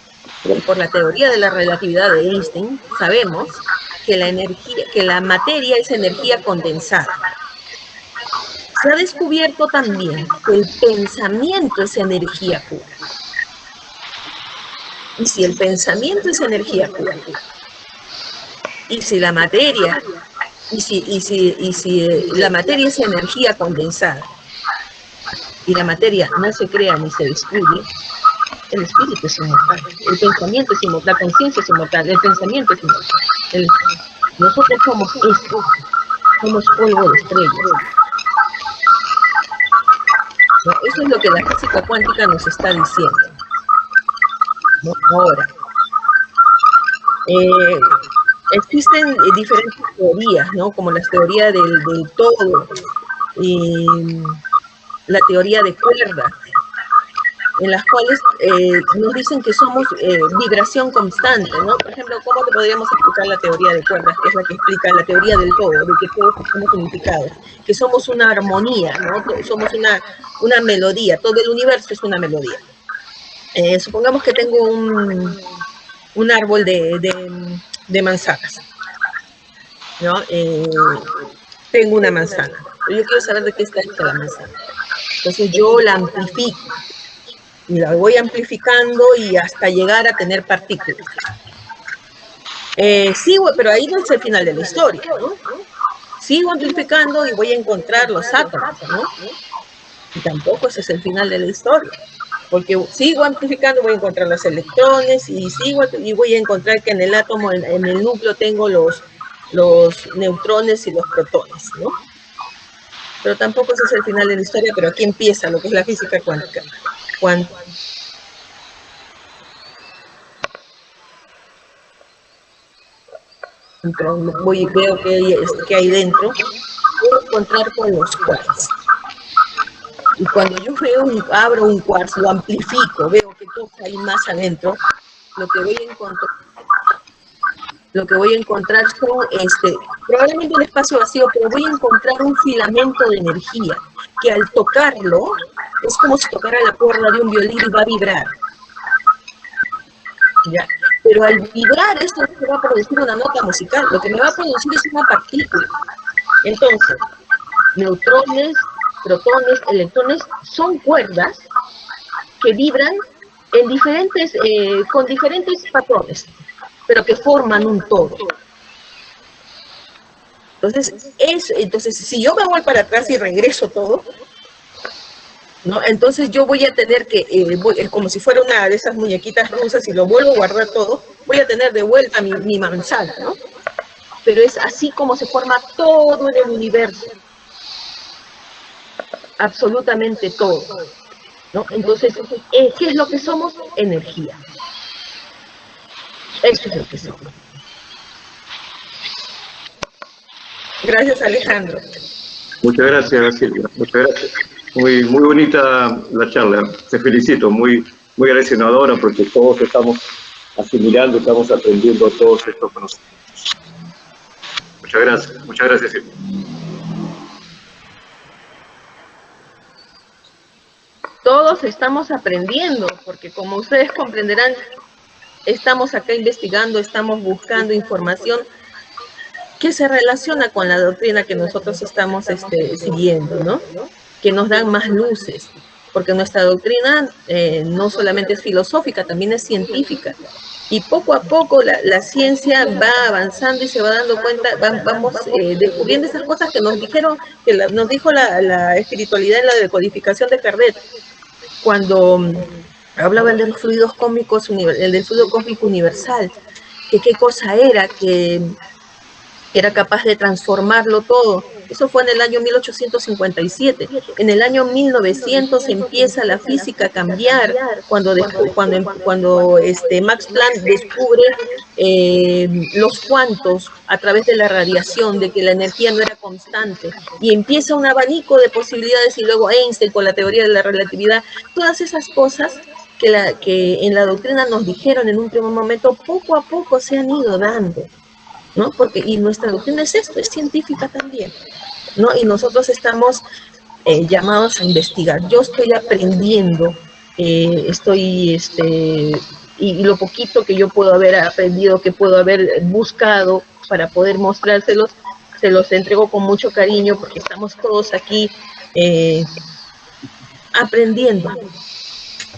Speaker 1: Y por la teoría de la relatividad de Einstein, sabemos que la materia es energía condensada. Se ha descubierto también que el pensamiento es energía pura. Y si el pensamiento es energía pura, y si la materia, y si la materia es energía condensada, y la materia no se crea ni se destruye, el espíritu es inmortal, el pensamiento es inmortal, la conciencia es inmortal, el pensamiento es inmortal. Nosotros somos esto, somos polvo de estrellas. ¿No? Eso es lo que la física cuántica nos está diciendo. ¿No? Ahora, existen diferentes teorías, ¿no? Como la teoría del todo, la teoría de cuerdas, en las cuales nos dicen que somos vibración constante, ¿no? Por ejemplo, ¿cómo podríamos explicar la teoría de cuerdas? Que es la que explica la teoría del todo, de que todos estamos unificados, que somos una armonía, ¿no? Somos una melodía, todo el universo es una melodía. Supongamos que tengo un árbol de manzanas, ¿no? Tengo una manzana, pero yo quiero saber de qué está hecha la manzana. Entonces yo la amplifico, y la voy amplificando y hasta llegar a tener partículas. Sigo, pero ahí no es el final de la historia, ¿no? Sigo amplificando y voy a encontrar los átomos, ¿no? Y tampoco ese es el final de la historia, porque sigo amplificando, voy a encontrar los electrones y voy a encontrar que en el átomo, en el núcleo, tengo los neutrones y los protones, ¿no? Pero tampoco ese es el final de la historia, pero aquí empieza lo que es la física cuántica. Veo que hay dentro, voy a encontrar con los quarks. Y cuando yo abro un quartz, lo amplifico, veo que cosa hay más adentro, lo que voy a encontrar son, probablemente un espacio vacío, pero voy a encontrar un filamento de energía, que al tocarlo, es como si tocara la cuerda de un violín y va a vibrar. ¿Ya? Pero al vibrar esto no se va a producir una nota musical, lo que me va a producir es una partícula. Entonces, neutrones, protones, electrones son cuerdas que vibran en con diferentes patrones, pero que forman un todo. Entonces, si yo me voy para atrás y regreso todo, ¿no? Entonces yo voy a tener que, como si fuera una de esas muñequitas rusas, y lo vuelvo a guardar todo, voy a tener de vuelta mi manzana, ¿no? Pero es así como se forma todo en el universo. Absolutamente todo, ¿no? Entonces, ¿qué es lo que somos? Energía. Eso es lo que somos. Gracias, Alejandro.
Speaker 3: Muchas gracias, Silvia. Muchas gracias. Muy bonita la charla. Te felicito. Muy agradecedora, porque todos estamos asimilando, estamos aprendiendo todos estos conocimientos. Muchas gracias. Muchas gracias, Silvia.
Speaker 1: Todos estamos aprendiendo, porque como ustedes comprenderán, estamos acá investigando, estamos buscando información que se relaciona con la doctrina que nosotros estamos siguiendo, ¿no? Que nos dan más luces, porque nuestra doctrina no solamente es filosófica, también es científica. Y poco a poco la ciencia va avanzando y se va dando cuenta, vamos descubriendo esas cosas que nos dijeron, nos dijo la espiritualidad en la decodificación de Kardec, cuando hablaban de los fluidos cósmicos, el del fluido cósmico universal, que qué cosa era, que era capaz de transformarlo todo. Eso fue en el año 1857. En el año 1900 empieza la física a cambiar, cuando Max Planck descubre los cuantos a través de la radiación, de que la energía no era constante, y empieza un abanico de posibilidades, y luego Einstein con la teoría de la relatividad. Todas esas cosas que en la doctrina nos dijeron en un primer momento, poco a poco se han ido dando, ¿no? Y nuestra doctrina es esto, es científica también, ¿no? Y nosotros estamos llamados a investigar. Yo estoy aprendiendo, estoy y lo poquito que yo puedo haber aprendido, que puedo haber buscado para poder mostrárselos, se los entrego con mucho cariño porque estamos todos aquí aprendiendo,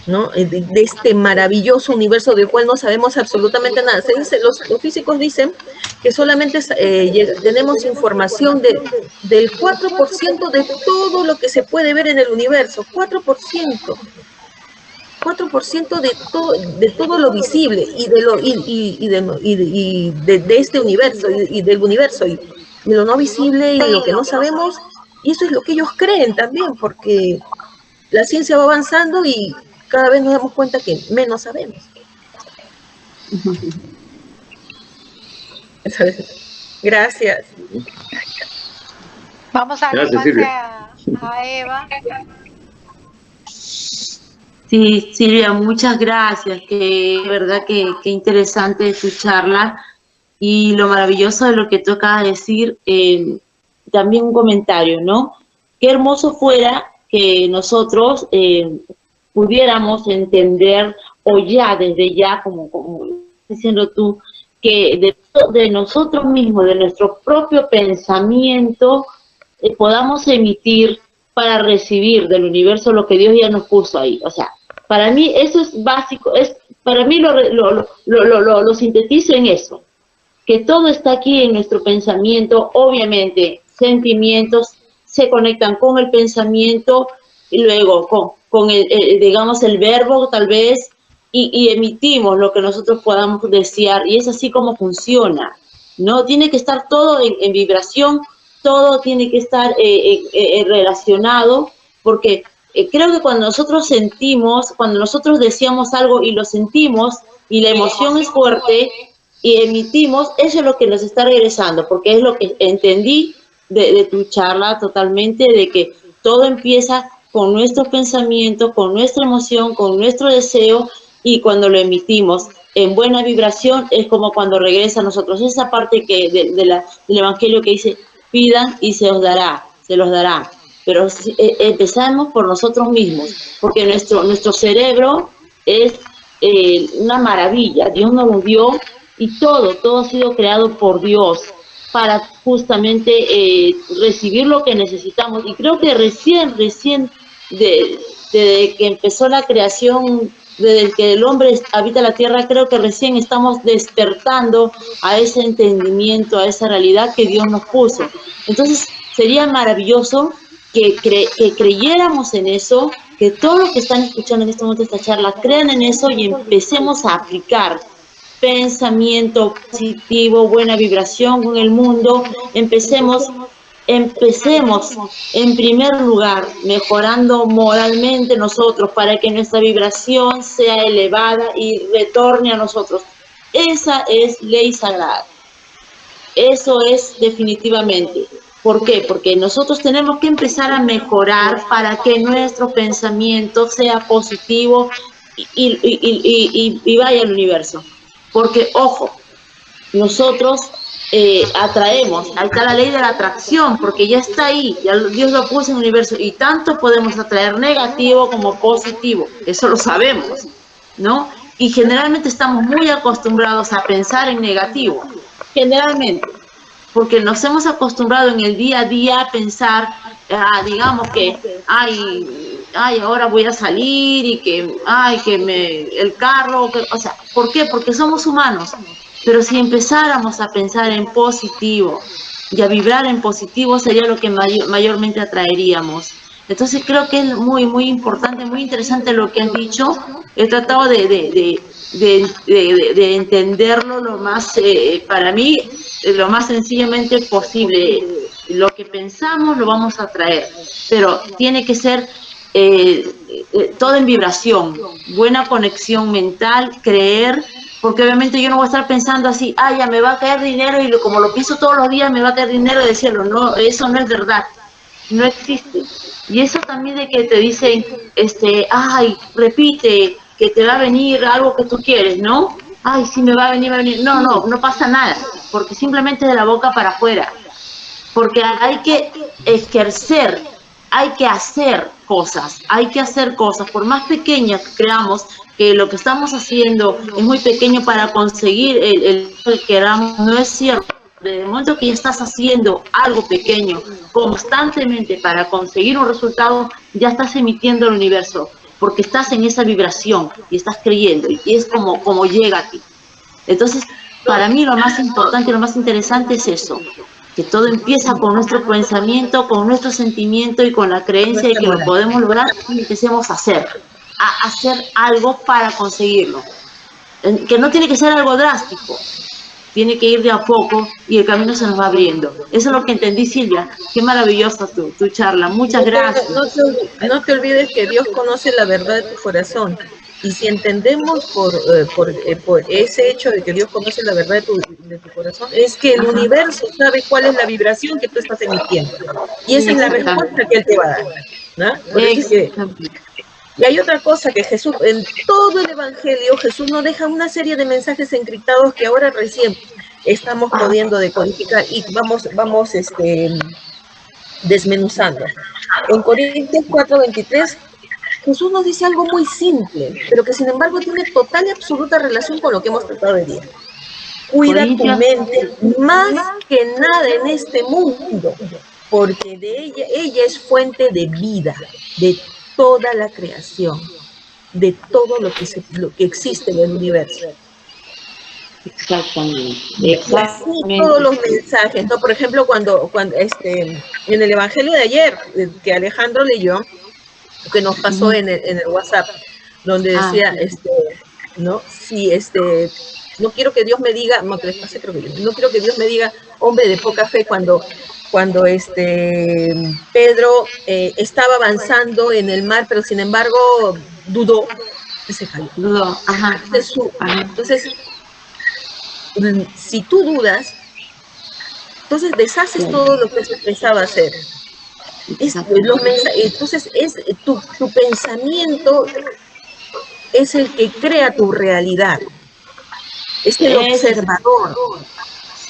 Speaker 1: ¿no? De este maravilloso universo del cual no sabemos absolutamente nada. Se dice, los físicos dicen que solamente tenemos información del 4% de todo lo que se puede ver en el universo, 4%. 4% de todo lo visible y de este universo y del universo y de lo no visible y de lo que no sabemos, y eso es lo que ellos creen también, porque la ciencia va avanzando y cada vez nos damos cuenta que menos sabemos. Gracias.
Speaker 2: Vamos a darle a Eva.
Speaker 4: Sí, Silvia, muchas gracias, que verdad que interesante tu charla y lo maravilloso de lo que tú acabas de decir, también un comentario, ¿no? Qué hermoso fuera que nosotros pudiéramos entender, o ya, desde ya, como diciendo tú, que de nosotros mismos, de nuestro propio pensamiento, podamos emitir para recibir del universo lo que Dios ya nos puso ahí. O sea, para mí eso es básico, para mí lo sintetizo en eso, que todo está aquí en nuestro pensamiento. Obviamente, sentimientos se conectan con el pensamiento y luego con digamos, el verbo tal vez, y emitimos lo que nosotros podamos desear, y es así como funciona, ¿no? Tiene que estar todo en vibración, todo tiene que estar relacionado, porque creo que cuando nosotros sentimos, cuando nosotros deseamos algo y lo sentimos, y la emoción es fuerte, y emitimos, eso es lo que nos está regresando, porque es lo que entendí de tu charla totalmente, de que todo empieza con nuestros pensamientos, con nuestra emoción, con nuestro deseo, y cuando lo emitimos en buena vibración, es como cuando regresa a nosotros. Esa parte que del Evangelio que dice, pidan y se los dará. Pero empezamos por nosotros mismos, porque nuestro cerebro es una maravilla. Dios nos lo dio, y todo ha sido creado por Dios para justamente recibir lo que necesitamos. Y creo que recién desde que empezó la creación, desde que el hombre habita la tierra, creo que recién estamos despertando a ese entendimiento, a esa realidad que Dios nos puso. Entonces sería maravilloso que creyéramos en eso, que todos los que están escuchando en este momento esta charla crean en eso y empecemos a aplicar pensamiento positivo, buena vibración con el mundo. Empecemos en primer lugar mejorando moralmente nosotros, para que nuestra vibración sea elevada y retorne a nosotros. Esa es ley sagrada. Eso es definitivamente. ¿Por qué? Porque nosotros tenemos que empezar a mejorar para que nuestro pensamiento sea positivo y vaya al universo. Porque, ojo, nosotros atraemos, ahí está la ley de la atracción, porque ya está ahí, ya Dios lo puso en el universo, y tanto podemos atraer negativo como positivo, eso lo sabemos, ¿no? Y generalmente estamos muy acostumbrados a pensar en negativo, generalmente, porque nos hemos acostumbrado en el día a día a pensar, digamos que, ahora voy a salir y que, el carro, o sea, ¿por qué? Porque somos humanos. Pero si empezáramos a pensar en positivo y a vibrar en positivo, sería lo que mayormente atraeríamos. Entonces creo que es muy, muy importante, muy interesante lo que has dicho. He tratado de entenderlo lo más, para mí, lo más sencillamente posible. Lo que pensamos lo vamos a atraer, pero tiene que ser todo en vibración, buena conexión mental, creer, porque obviamente yo no voy a estar pensando así, ya me va a caer dinero, y como lo pienso todos los días me va a caer dinero del cielo. No, eso no es verdad, no existe. Y eso también de que te dicen, repite, que te va a venir algo que tú quieres, ¿no? Sí, me va a venir. No pasa nada, porque simplemente de la boca para afuera. Porque hay que ejercer, hay que hacer, cosas, hay que hacer cosas, por más pequeñas que creamos que lo que estamos haciendo es muy pequeño para conseguir el que queramos, no es cierto. Desde el momento que ya estás haciendo algo pequeño constantemente para conseguir un resultado, ya estás emitiendo al universo, porque estás en esa vibración y estás creyendo, y es como llega a ti. Entonces, para mí lo más importante, lo más interesante es eso, que todo empieza con nuestro pensamiento, con nuestro sentimiento y con la creencia de que lo podemos lograr, y empecemos a hacer algo para conseguirlo. Que no tiene que ser algo drástico, tiene que ir de a poco y el camino se nos va abriendo. Eso es lo que entendí, Silvia. Qué maravillosa tu charla. Muchas gracias.
Speaker 1: No te olvides que Dios conoce la verdad de tu corazón. Y si entendemos por ese hecho de que Dios conoce la verdad de tu corazón, es que el universo sabe cuál es la vibración que tú estás emitiendo. Y esa es la respuesta que Él te va a dar, ¿no? Por eso es que, y hay otra cosa que Jesús, en todo el Evangelio, Jesús nos deja una serie de mensajes encriptados que ahora recién estamos pudiendo decodificar y vamos desmenuzando. En Corintios 4:23, Jesús nos dice algo muy simple, pero que sin embargo tiene total y absoluta relación con lo que hemos tratado hoy día. Cuida tu mente más que nada en este mundo, porque de ella es fuente de vida, de toda la creación, de todo lo que existe en el universo.
Speaker 4: Exactamente.
Speaker 1: Y así todos los mensajes, ¿no? Por ejemplo, cuando en el Evangelio de ayer, que Alejandro leyó, que nos pasó en el WhatsApp, donde decía, ¿no? Si no quiero que Dios me diga, no quiero que Dios me diga, hombre de poca fe, cuando Pedro estaba avanzando en el mar, pero sin embargo dudó, y se cayó.
Speaker 4: Dudó, ajá.
Speaker 1: Entonces, si tú dudas, entonces deshaces todo lo que se pensaba hacer. Entonces, tu pensamiento es el que crea tu realidad. Es el observador.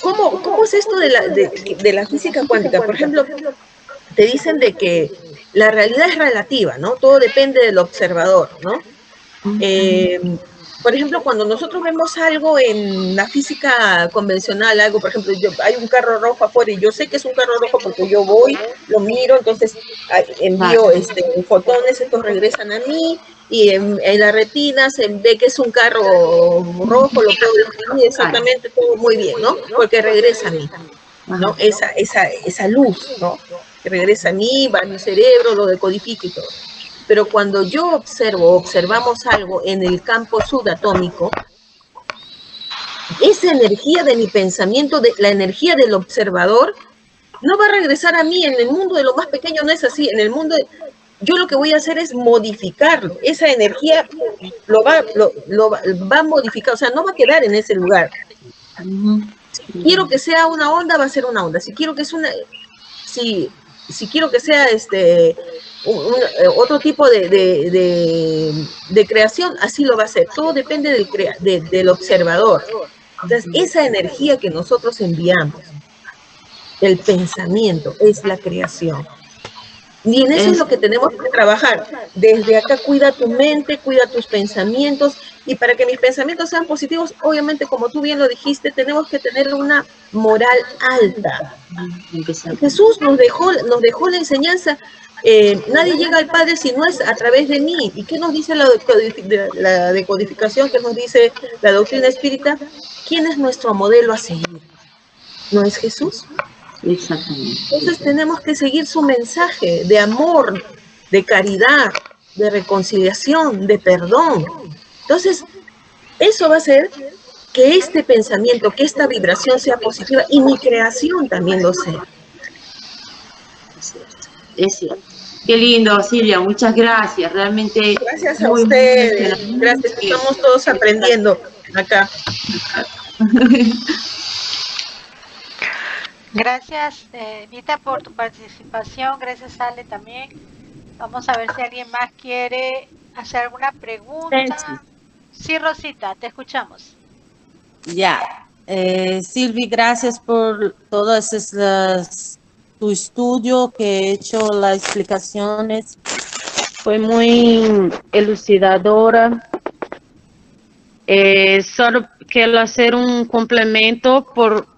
Speaker 1: ¿Cómo es esto de la física cuántica? Por ejemplo, te dicen de que la realidad es relativa, ¿no? Todo depende del observador, ¿no? Por ejemplo, cuando nosotros vemos algo en la física convencional, algo, por ejemplo, hay un carro rojo afuera y yo sé que es un carro rojo porque yo voy, lo miro, entonces envío fotones, estos regresan a mí, y en la retina se ve que es un carro rojo, lo puedo definir exactamente, todo muy bien, ¿no? Porque regresa a mí, ¿no? Esa luz, ¿no? Que regresa a mí, va a mi cerebro, lo decodifica y todo. Pero cuando yo observamos algo en el campo subatómico, esa energía de mi pensamiento, la energía del observador, no va a regresar a mí. En el mundo de lo más pequeño no es así. En el mundo yo lo que voy a hacer es modificarlo. Esa energía lo va a modificar, o sea, no va a quedar en ese lugar. Si quiero que sea una onda, va a ser una onda. Si quiero que si quiero que sea otro tipo de creación, así lo va a hacer. Todo depende del observador. Entonces, esa energía que nosotros enviamos, el pensamiento, es la creación. Y en eso es lo que tenemos que trabajar. Desde acá, cuida tu mente, cuida tus pensamientos, y para que mis pensamientos sean positivos, obviamente, como tú bien lo dijiste, tenemos que tener una moral alta. Jesús nos dejó la enseñanza, nadie llega al Padre si no es a través de mí. ¿Y qué nos dice la decodificación? ¿Qué nos dice la doctrina espírita? ¿Quién es nuestro modelo a seguir? ¿No es Jesús?
Speaker 4: Exactamente.
Speaker 1: Entonces tenemos que seguir su mensaje de amor, de caridad, de reconciliación, de perdón. Entonces, eso va a hacer que este pensamiento, que esta vibración sea positiva y mi creación también lo sea.
Speaker 4: Es cierto. Qué lindo, Silvia, muchas gracias. Realmente.
Speaker 1: Gracias a ustedes. Gracias, estamos todos aprendiendo acá.
Speaker 2: Gracias, Nita, por tu participación. Gracias, Ale, también. Vamos a ver si alguien más quiere hacer alguna pregunta. Sí, Rosita, te escuchamos.
Speaker 5: Ya. Silvi, gracias por todas tu estudio que he hecho, las explicaciones. fue muy elucidadora. Solo quiero hacer un complemento por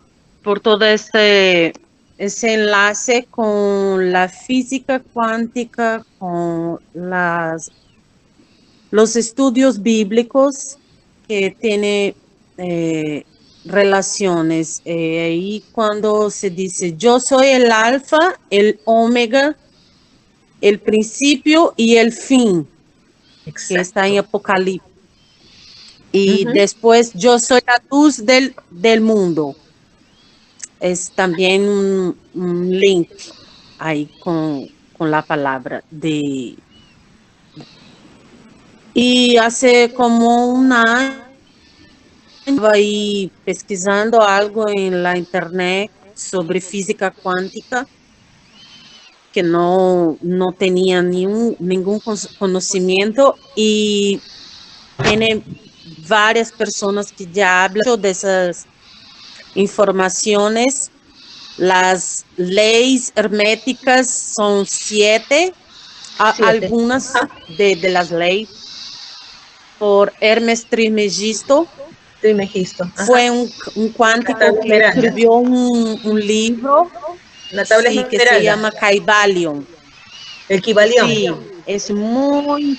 Speaker 5: todo ese enlace con la física cuántica, con los estudios bíblicos que tiene relaciones. Ahí cuando se dice, yo soy el alfa, el omega, el principio y el fin, que está en Apocalipsis. Y después, yo soy la luz del mundo. Es también un link ahí con la palabra de... Y hace como un año estaba ahí pesquisando algo en la internet sobre física cuántica, que no tenía ningún conocimiento, y tiene varias personas que ya hablan de esas informaciones. Las leyes herméticas son 7, algunas de las leyes por Hermes Trismegisto. Fue un cuántico que escribió un libro que se llama Kybalion.
Speaker 6: El Kybalion.
Speaker 5: Sí, es muy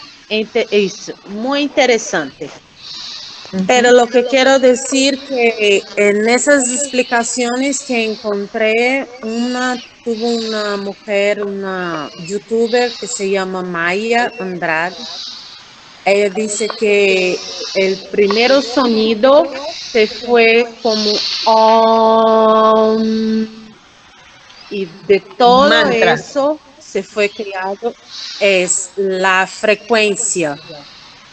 Speaker 5: interesante. Pero lo que quiero decir que en esas explicaciones que encontré, tuvo una mujer, una youtuber que se llama Maya Andrade. Ella dice que el primer sonido se fue como y de todo
Speaker 6: Mantra.
Speaker 5: eso se fue creado es la frecuencia.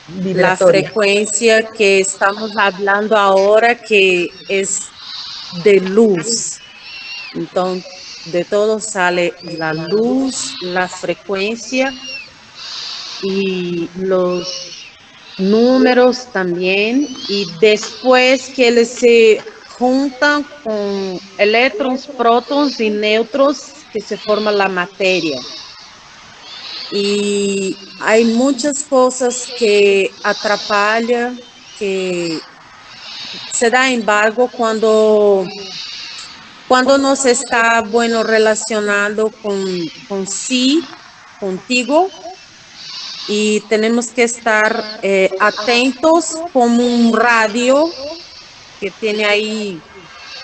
Speaker 5: La frecuencia que estamos hablando ahora, que es de luz. Entonces, de todo sale la luz, la frecuencia y los números también. Y después que les se juntan con eléctrons, prótons y neutrones, que se forma la materia. Y hay muchas cosas que atrapallan, que se da embargo cuando no se está bueno relacionado con sí, contigo, y tenemos que estar atentos como un radio que tiene ahí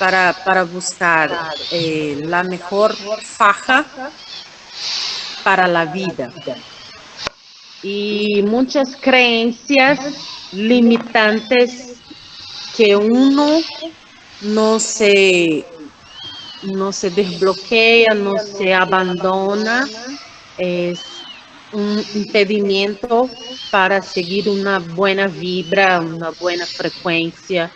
Speaker 5: para buscar la mejor faja para la vida. Y muchas creencias limitantes que uno no se desbloquea, no se abandona, es un impedimento para seguir una buena vibra, una buena frecuencia,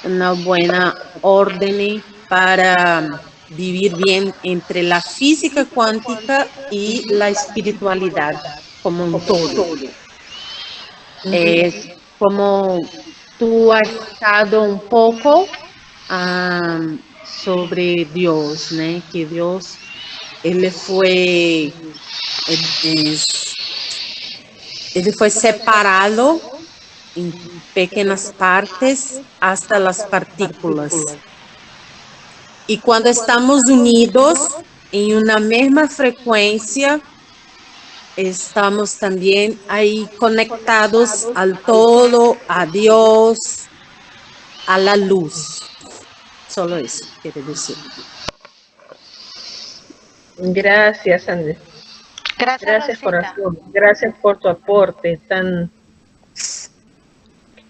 Speaker 5: una buena orden para vivir bien entre la física cuántica y la espiritualidad como un todo. Es como tú has estado un poco sobre Dios, ¿no? Que Dios, Él fue separado en pequeñas partes hasta las partículas. Y cuando estamos unidos en una misma frecuencia, estamos también ahí conectados al todo, a Dios, a la luz. Solo eso quiero decir.
Speaker 6: Gracias, Andrés. Gracias, corazón. Gracias por tu aporte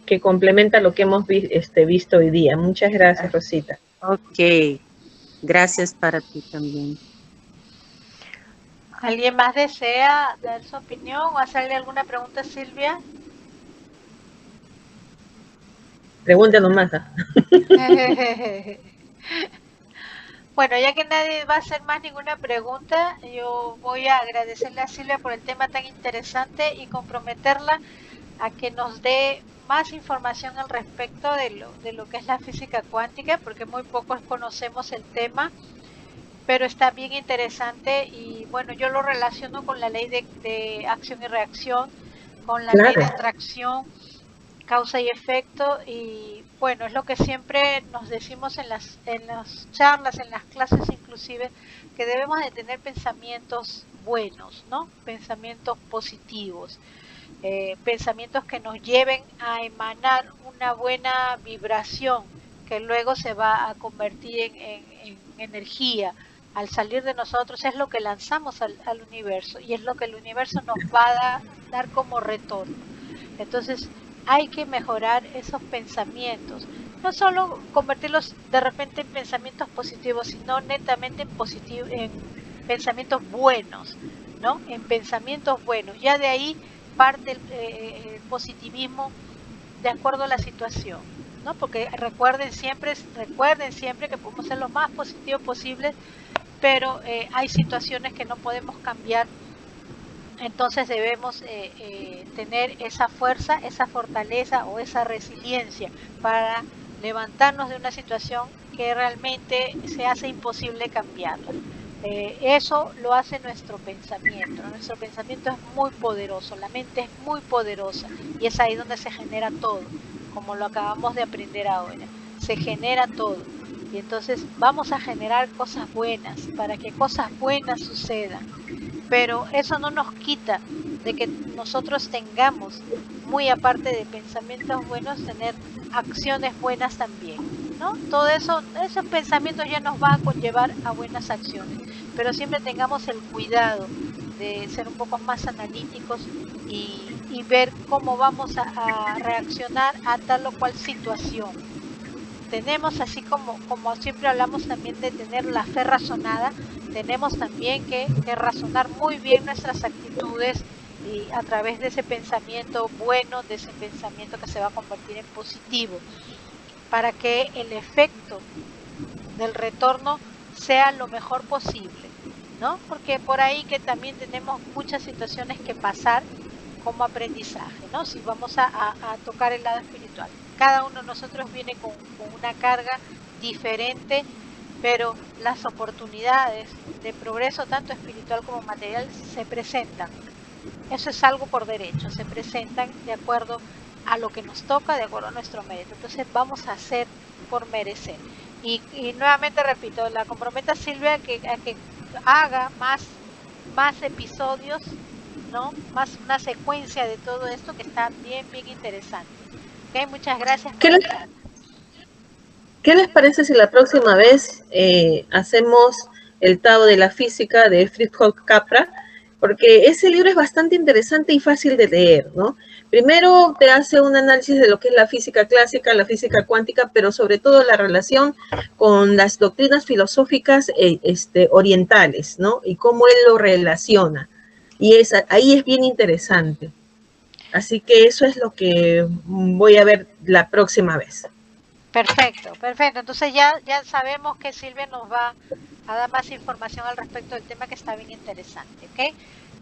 Speaker 6: que complementa lo que hemos visto hoy día. Muchas gracias, Rosita.
Speaker 5: Ok. Gracias para ti también.
Speaker 2: ¿Alguien más desea dar su opinión o hacerle alguna pregunta a Silvia?
Speaker 6: Pregunta nomás.
Speaker 2: Bueno, ya que nadie va a hacer más ninguna pregunta, yo voy a agradecerle a Silvia por el tema tan interesante y comprometerla a que nos dé más información al respecto de lo que es la física cuántica, porque muy pocos conocemos el tema, pero está bien interesante y bueno, yo lo relaciono con la ley de acción y reacción, con la
Speaker 6: Claro.
Speaker 2: ley de atracción, causa y efecto, y bueno, es lo que siempre nos decimos en las charlas, en las clases inclusive, que debemos de tener pensamientos buenos, ¿no? Pensamientos positivos, pensamientos que nos lleven a emanar una buena vibración que luego se va a convertir en energía. Al salir de nosotros es lo que lanzamos al universo y es lo que el universo nos va a dar como retorno. Entonces hay que mejorar esos pensamientos, no solo convertirlos de repente en pensamientos positivos, sino netamente en pensamientos buenos, ¿no? En pensamientos buenos. Ya de ahí parte el positivismo de acuerdo a la situación, ¿no? Porque recuerden siempre que podemos ser lo más positivos posible, pero hay situaciones que no podemos cambiar. Entonces debemos tener esa fuerza, esa fortaleza o esa resiliencia para levantarnos de una situación que realmente se hace imposible cambiarla. Eso lo hace nuestro pensamiento. Nuestro pensamiento es muy poderoso, la mente es muy poderosa y es ahí donde se genera todo, como lo acabamos de aprender ahora. Se genera todo y entonces vamos a generar cosas buenas para que cosas buenas sucedan. Pero eso no nos quita de que nosotros tengamos, muy aparte de pensamientos buenos, tener acciones buenas también, ¿no? Todo eso, esos pensamientos ya nos van a conllevar a buenas acciones, pero siempre tengamos el cuidado de ser un poco más analíticos y ver cómo vamos a reaccionar a tal o cual situación. Tenemos, así como siempre hablamos también de tener la fe razonada, tenemos también que razonar muy bien nuestras actitudes y a través de ese pensamiento bueno, de ese pensamiento que se va a convertir en positivo, para que el efecto del retorno sea lo mejor posible, ¿no? Porque por ahí que también tenemos muchas situaciones que pasar como aprendizaje, ¿no? Si vamos a tocar el lado espiritual. Cada uno de nosotros viene con una carga diferente, pero las oportunidades de progreso, tanto espiritual como material, se presentan. Eso es algo por derecho, se presentan de acuerdo a lo que nos toca, de acuerdo a nuestro mérito. Entonces vamos a hacer por merecer. Y nuevamente repito, la comprometo a Silvia a que haga más episodios, ¿no? Más una secuencia de todo esto que está bien interesante. Okay, muchas gracias por estar.
Speaker 6: ¿Qué les parece si la próxima vez hacemos el Tao de la Física de Fritjof Capra? Porque ese libro es bastante interesante y fácil de leer, ¿no? Primero te hace un análisis de lo que es la física clásica, la física cuántica, pero sobre todo la relación con las doctrinas filosóficas orientales, ¿no? Y cómo él lo relaciona. Y ahí es bien interesante. Así que eso es lo que voy a ver la próxima vez.
Speaker 2: Perfecto, perfecto. Entonces ya sabemos que Silvia nos va a dar más información al respecto del tema que está bien interesante, ¿ok?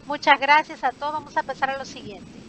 Speaker 2: Muchas gracias a todos. Vamos a pasar a lo siguiente.